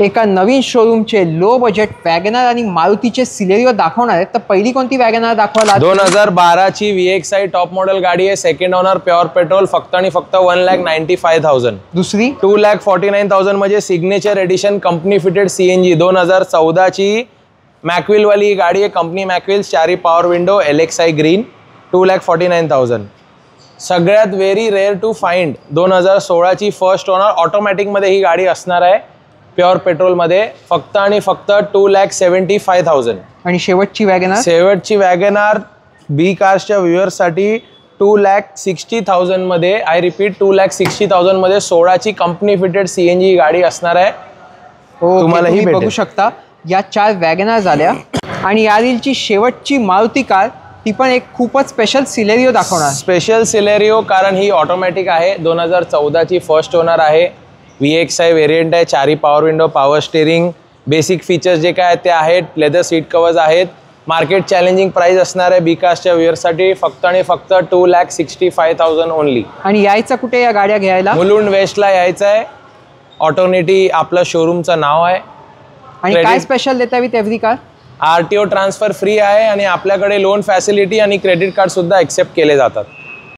एका नवीन शोरूमचे low budget WagonR आणि मारुतीचे Celerio दाखवणार आहेत, तर पहिली कोणती वॅगनर दाखवाल? 2012 ची VXi टॉप मॉडेल गाडी आहे, सेकंड ओनर, प्युअर पेट्रोल, फक्त आणि फक्त 1,95,000. दुसरी 2,49,000 म्हणजे signature edition company fitted CNG. 2014 ची मॅकविल वाली गाडी आहे, कंपनी मॅकविल, चारी पॉवर विंडो, LXi ग्रीन, 2,49,000. सगळ्यात व्हेरी रेअर टू फाइंड 2016 ची फर्स्ट ओनर ऑटोमॅटिक मध्ये ही गाडी असणार आहे, प्युअर पेट्रोल मध्ये, फक्त आणि फक्त 2,75,000. आणि शेवटची वॅगनार बी कार्सच्या व्ह्युअर्ससाठी 2,60,000 मध्ये, आय रिपीट 2,60,000 मध्ये 16 ची कंपनी फिटेड CNG गाडी असणार आहे. तुम्हाला ही बघू शकता. या 4 वॅगनार झाल्या आणि यादीची शेवटची मारुती कार, ती पण एक खूपच स्पेशल सिलेरियो दाखवणार. स्पेशल सिलेरियो कारण ही ऑटोमॅटिक आहे, 2014 ची फर्स्ट ओनर आहे, VXi व्हेरियंट आहे, चारी power window, power steering, basic features जे काय आहेत ते आहेत, लेदर सीट कवर्स आहेत. मार्केट चॅलेंजिंग प्राइस असणार आहे बी कास्टच्या व्ह्युअर्ससाठी, फक्त आणि फक्त 2,65,000 ओनली. आणि यायचं कुठे या गाड्या घ्यायला? मुलुंड वेस्टला यायचं आहे. ऑटोनिटी आपलं शोरूमचं नाव आहे. आणि काय स्पेशल देता with every car? RTO transfer free आहे आणि आपल्याकडे लोन फॅसिलिटी आणि क्रेडिट कार्ड सुद्धा एक्सेप्ट केले जातात.